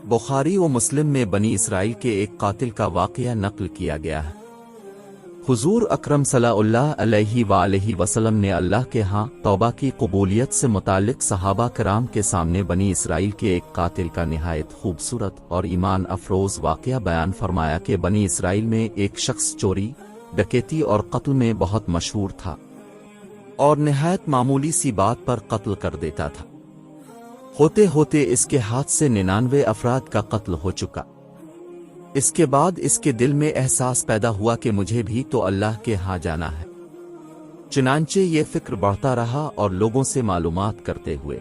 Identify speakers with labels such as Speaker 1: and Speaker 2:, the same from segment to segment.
Speaker 1: बुखारी व मुस्लिम में बनी इसराइल के एक कातिल का वाक़या नक़ल किया गया है। हुजूर अकरम सल्लल्लाहु अलैहि वसल्लम ने अल्लाह के यहाँ तौबा की कबूलियत से मुताल्लिक़ सहाबा कराम के सामने बनी इसराइल के एक कातिल का निहायत खूबसूरत और ईमान अफरोज़ वाक़या बयान फरमाया कि बनी इसराइल में एक शख्स चोरी, डकैती और कत्ल में बहुत मशहूर था और निहायत मामूली सी बात पर कत्ल कर देता था। होते होते इसके हाथ से 99 अफराद का कत्ल हो चुका। इसके बाद इसके दिल में एहसास पैदा हुआ कि मुझे भी तो अल्लाह के यहाँ जाना है। चुनांचे ये फिक्र बढ़ता रहा और लोगों से मालूमात करते हुए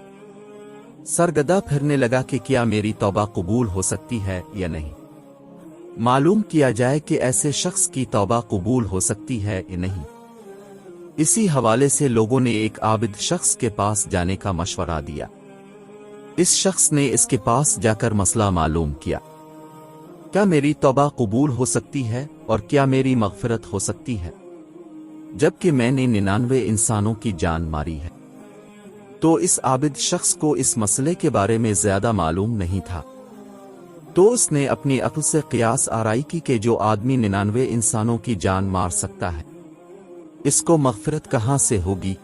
Speaker 1: सरगदा फिरने लगा कि क्या मेरी तौबा कबूल हो सकती है या नहीं। मालूम किया जाए कि ऐसे शख्स की तौबा कबूल हो सकती है या नहीं। इसी हवाले से लोगों ने एक आबिद शख्स के पास जाने का मशवरा दिया। इस शख्स ने इसके पास जाकर मसला मालूम किया, क्या मेरी तौबा कबूल हो सकती है और क्या मेरी मग़फ़िरत हो सकती है, जबकि मैंने 99 इंसानों की जान मारी है। तो इस आबिद शख्स को इस मसले के बारे में ज़्यादा मालूम नहीं था। तो उसने अपनी अक्ल से क़ियास आराई की कि जो आदमी 99 इंसानों की जान मार सकता है, इसको मग़फ़िरत कहाँ से होगी।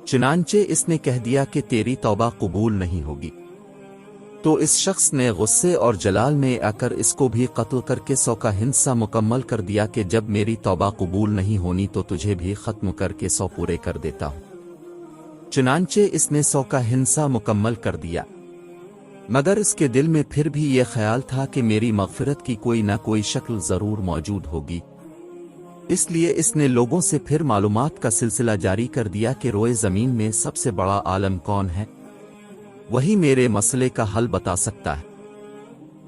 Speaker 1: चुनांचे इसने कह दिया कि तेरी तौबा कबूल नहीं होगी। तो इस शख्स ने गुस्से और जलाल में आकर इसको भी कत्ल करके 100 का हिस्सा मुकम्मल कर दिया कि जब मेरी तौबा कबूल नहीं होनी तो तुझे भी ख़त्म करके 100 पूरे कर देता हूँ। चुनांचे इसने 100 का हिस्सा मुकम्मल कर दिया, मगर इसके दिल में फिर भी ये ख्याल था कि मेरी मग़फ़िरत की कोई ना कोई शक्ल ज़रूर मौजूद होगी। इसलिए इसने लोगों से फिर मालूमात का सिलसिला जारी कर दिया कि रोए ज़मीन में सबसे बड़ा आलम कौन है, वही मेरे मसले का हल बता सकता है।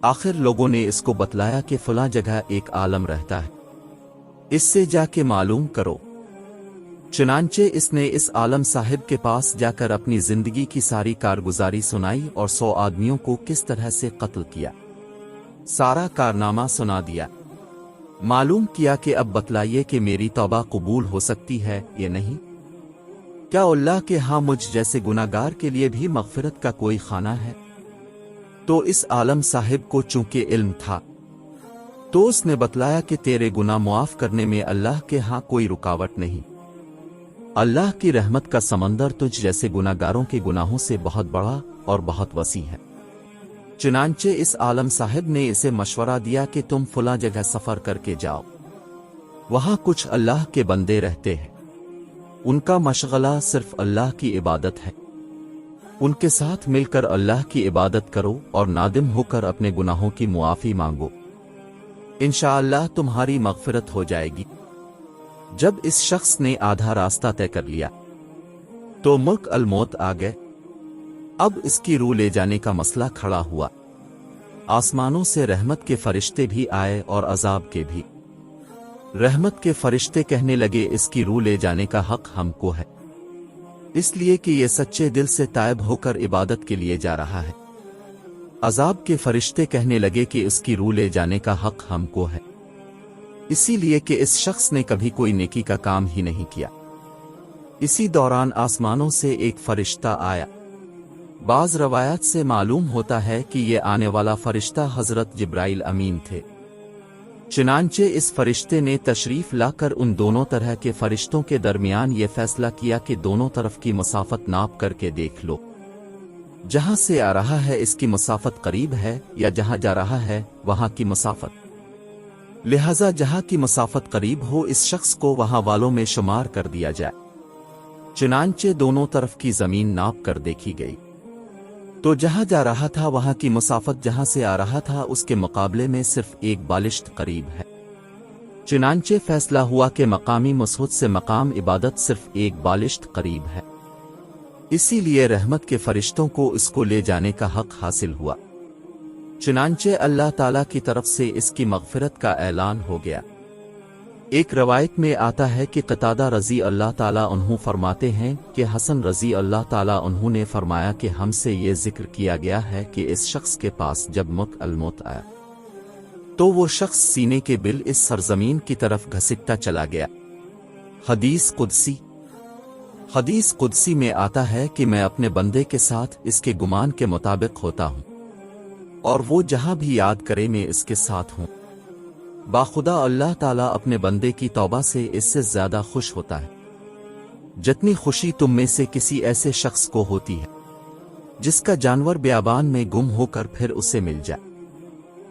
Speaker 1: आखिर लोगों ने इसको बतलाया कि फलां जगह एक आलम रहता है, इससे जाके मालूम करो। चुनांचे इसने इस आलम साहिब के पास जाकर अपनी जिंदगी की सारी कारगुजारी सुनाई और 100 आदमियों को किस तरह से कत्ल किया, सारा कारनामा सुना दिया। मालूम किया कि अब बतलाइए कि मेरी तौबा कबूल हो सकती है या नहीं। क्या अल्लाह के यहाँ मुझ जैसे गुनाहगार के लिए भी मग़फ़िरत का कोई खाना है। तो इस आलम साहिब को चूंकि इल्म था, तो उसने बतलाया कि तेरे गुनाह मुआफ़ करने में अल्लाह के यहाँ कोई रुकावट नहीं। अल्लाह की रहमत का समंदर तुझ जैसे गुनाहगारों के गुनाहों से बहुत बड़ा और बहुत वसी है। चुनांचे इस आलम साहिब ने इसे मशवरा दिया कि तुम फलां जगह सफ़र करके जाओ, वहाँ कुछ अल्लाह के बंदे रहते हैं, उनका मशगला सिर्फ अल्लाह की इबादत है। उनके साथ मिलकर अल्लाह की इबादत करो और नादिम होकर अपने गुनाहों की मुआफ़ी मांगो, इंशाअल्लाह तुम्हारी मग़फ़िरत हो जाएगी। जब इस शख्स ने आधा रास्ता तय कर लिया तो मुल्क अल मौत आ गए। अब इसकी रूह ले जाने का मसला खड़ा हुआ। आसमानों से रहमत के फरिश्ते भी आए और अजाब के भी। रहमत के फरिश्ते कहने लगे इसकी रूह ले जाने का हक हमको है, इसलिए कि ये सच्चे दिल से तायब होकर इबादत के लिए जा रहा है। अजाब के फरिश्ते कहने लगे कि इसकी रूह ले जाने का हक हमको है, इसीलिए कि इस शख्स ने कभी कोई नेकी का काम ही नहीं किया। इसी दौरान आसमानों से एक फरिश्ता आया। बाज़ रवायत से मालूम होता है कि ये आने वाला फरिश्ता हज़रत जिब्राइल अमीन थे। चुनांचे इस फरिश्ते ने तशरीफ़ लाकर उन दोनों तरह के फरिश्तों के दरमियान ये फैसला किया कि दोनों तरफ की मसाफत नाप करके देख लो, जहां से आ रहा है इसकी मसाफत करीब है या जहां जा रहा है वहां की मसाफत, लिहाजा जहां की मसाफत करीब हो इस शख्स को वहां वालों में शुमार कर दिया जाए। चुनांचे दोनों तरफ की ज़मीन नाप कर देखी गई तो जहां जा रहा था वहां की मसाफत जहां से आ रहा था उसके मुकाबले में सिर्फ एक बालिश्त करीब है। चुनांचे फैसला हुआ कि मकामी मसऊद से मकाम इबादत सिर्फ एक बालिश्त करीब है, इसीलिए रहमत के फरिश्तों को इसको ले जाने का हक हासिल हुआ। चुनांचे अल्लाह ताला की तरफ से इसकी मग़फ़िरत का ऐलान हो गया। एक रवायत में आता है कि क़तादा रज़ी अल्लाह ताला अन्हु फरमाते हैं कि हसन रज़ी अल्लाह ताला अन्हु ने फरमाया कि हमसे ये जिक्र किया गया है कि इस शख्स के पास जब मुल्क अल मौत आया तो वो शख्स सीने के बिल इस सरजमीन की तरफ घसीटता चला गया। हदीस कुदसी में आता है कि मैं अपने बंदे के साथ इसके गुमान के मुताबिक होता हूँ, اور وہ جہاں بھی یاد کرے میں اس کے ساتھ ہوں۔ باخدا اللہ تعالیٰ اپنے بندے کی توبہ سے اس سے زیادہ خوش ہوتا ہے جتنی خوشی تم میں سے کسی ایسے شخص کو ہوتی ہے جس کا جانور بیابان میں گم ہو کر پھر اسے مل جائے۔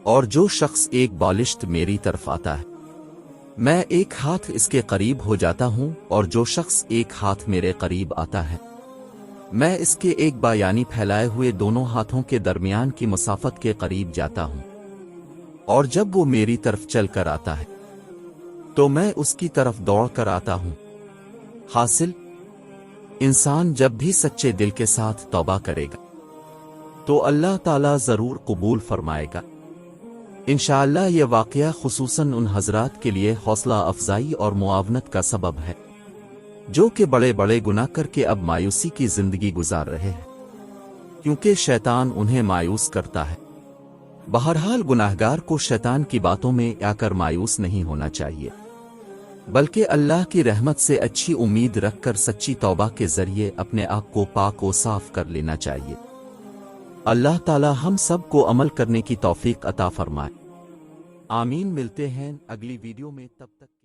Speaker 1: اور جو شخص ایک بالشت میری طرف آتا ہے میں ایک ہاتھ اس کے قریب ہو جاتا ہوں، اور جو شخص ایک ہاتھ میرے قریب آتا ہے میں اس کے ایک یعنی پھیلائے ہوئے دونوں ہاتھوں کے درمیان کی مسافت کے قریب جاتا ہوں۔ اور جب وہ میری طرف چل کر آتا ہے تو میں اس کی طرف دوڑ کر آتا ہوں۔ حاصل انسان جب بھی سچے دل کے ساتھ توبہ کرے گا تو اللہ تعالیٰ ضرور قبول فرمائے گا۔ انشاءاللہ یہ واقعہ خصوصاً ان حضرات کے لیے حوصلہ افزائی اور معاونت کا سبب ہے جو کہ بڑے بڑے گناہ کر کے اب مایوسی کی زندگی گزار رہے ہیں، کیونکہ شیطان انہیں مایوس کرتا ہے۔ بہرحال گناہگار کو شیطان کی باتوں میں آ کر مایوس نہیں ہونا چاہیے، بلکہ اللہ کی رحمت سے اچھی امید رکھ کر سچی توبہ کے ذریعے اپنے آپ کو پاک و صاف کر لینا چاہیے۔ اللہ تعالی ہم سب کو عمل کرنے کی توفیق عطا فرمائے۔ آمین۔ ملتے ہیں اگلی ویڈیو میں، تب تک